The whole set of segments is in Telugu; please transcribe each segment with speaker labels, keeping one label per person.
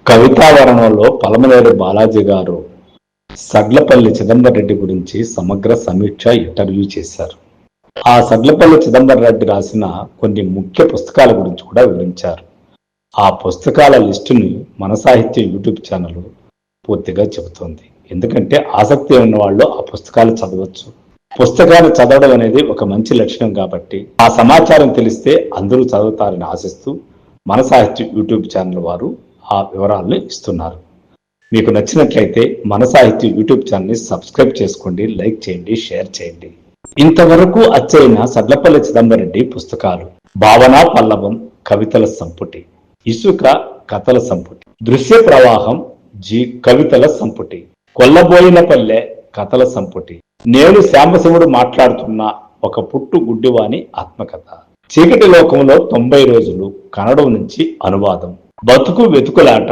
Speaker 1: కవితావరణంలో పలమనేరు బాలాజీ గారు సడ్లపల్లి చిదంబరెడ్డి గురించి సమగ్ర సమీక్ష ఇంటర్వ్యూ చేశారు. ఆ సడ్లపల్లి చిదంబరెడ్డి రాసిన కొన్ని ముఖ్య పుస్తకాల గురించి కూడా వివరించారు. ఆ పుస్తకాల లిస్టుని మన సాహిత్య యూట్యూబ్ ఛానల్ పూర్తిగా చెబుతోంది. ఎందుకంటే ఆసక్తి ఉన్న వాళ్ళు ఆ పుస్తకాలు చదవచ్చు. పుస్తకాలు చదవడం అనేది ఒక మంచి లక్షణం కాబట్టి ఆ సమాచారం తెలిస్తే అందరూ చదువుతారని ఆశిస్తూ మన సాహిత్య యూట్యూబ్ ఛానల్ వారు ఆ వివరాలను ఇస్తున్నారు. మీకు నచ్చినట్లయితే మన సాహిత్య యూట్యూబ్ ఛానల్ని సబ్స్క్రైబ్ చేసుకోండి, లైక్ చేయండి, షేర్ చేయండి. ఇంతవరకు అచ్చైన సడ్లపల్లి చిదంబరెడ్డి పుస్తకాలు: భావనా పల్లవం కవితల సంపుటి, ఇసుక కథల సంపుటి, దృశ్య ప్రవాహం కవితల సంపుటి, కొల్లబోయిన పల్లె కథల సంపుటి, నేను శ్యాంబశివుడు మాట్లాడుతున్న ఒక పుట్టు గుడ్డివాని ఆత్మకథ, చీకటి లోకంలో 90 రోజులు కన్నడం నుంచి అనువాదం, బతుకు వెతుకులాట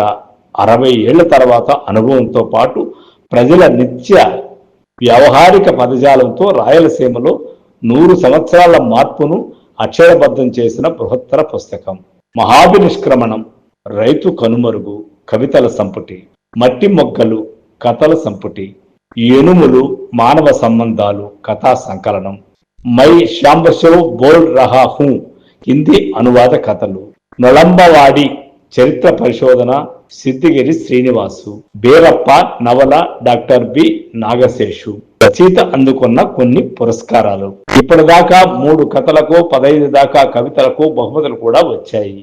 Speaker 1: 60 ఏళ్ల తర్వాత అనుభవంతో పాటు ప్రజల నిత్య వ్యవహారిక పదజాలంతో రాయలసీమలో 100 సంవత్సరాల మార్పును అక్షరబద్ధం చేసిన బృహత్తర పుస్తకం, మహాభినిష్క్రమణం రైతు కనుమరుగు కవితల సంపుటి, మట్టి మొగ్గలు కథల సంపుటి, ఎనుములు మానవ సంబంధాలు కథా సంకలనం, మై శ్యాంబశివ్ బోల్ రహా హూ హిందీ అనువాద కథలు, నొళంబవాడి చరిత్ర పరిశోధన సిద్దిగిరి శ్రీనివాసు, బేరప్ప నవల డాక్టర్ బి నాగశేషు. రచయిత అందుకున్న కొన్ని పురస్కారాలు: ఇప్పటిదాకా 3 కథలకు 15 దాకా కవితలకు బహుమతులు కూడా వచ్చాయి.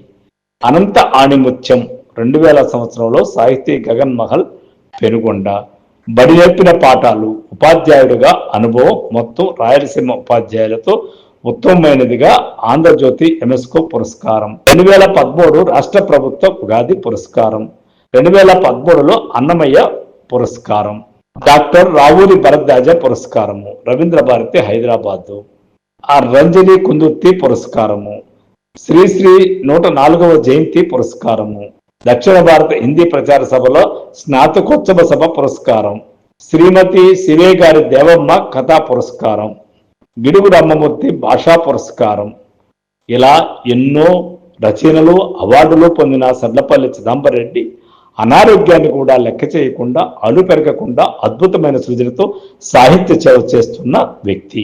Speaker 1: అనంత ఆణిముత్యం 2000 సంవత్సరంలో సాహితీ గగన్ మహల్ పెనుగొండ, బడి నేర్పిన పాఠాలు ఉపాధ్యాయుడిగా అనుభవం మొత్తం రాయలసీమ ఉపాధ్యాయులతో ఉత్తమమైనదిగా ఆంధ్రజ్యోతి యునెస్కో పురస్కారం, 2013 రాష్ట్ర ప్రభుత్వ ఉగాది పురస్కారం, 2013లో అన్నమయ్య పురస్కారం, డాక్టర్ రావూరి భరద్వాజ పురస్కారము, రవీంద్ర భారతి హైదరాబాద్, రంజని కుందుర్తి పురస్కారము, శ్రీశ్రీ 104వ జయంతి పురస్కారము, దక్షిణ భారత హిందీ ప్రచార సభలో స్నాతకోత్సవ సభ పురస్కారం, శ్రీమతి సిరే గారి దేవమ్మ కథా పురస్కారం, గిడుగు రామ్మూర్తి భాషా పురస్కారం. ఇలా ఎన్నో రచనలు అవార్డులు పొందిన సడ్లపల్లి చిదంబరెడ్డి అనారోగ్యాన్ని కూడా లెక్క చేయకుండా అలు పెరగకుండా అద్భుతమైన సృజనతో సాహిత్య సేవ చేస్తున్న వ్యక్తి.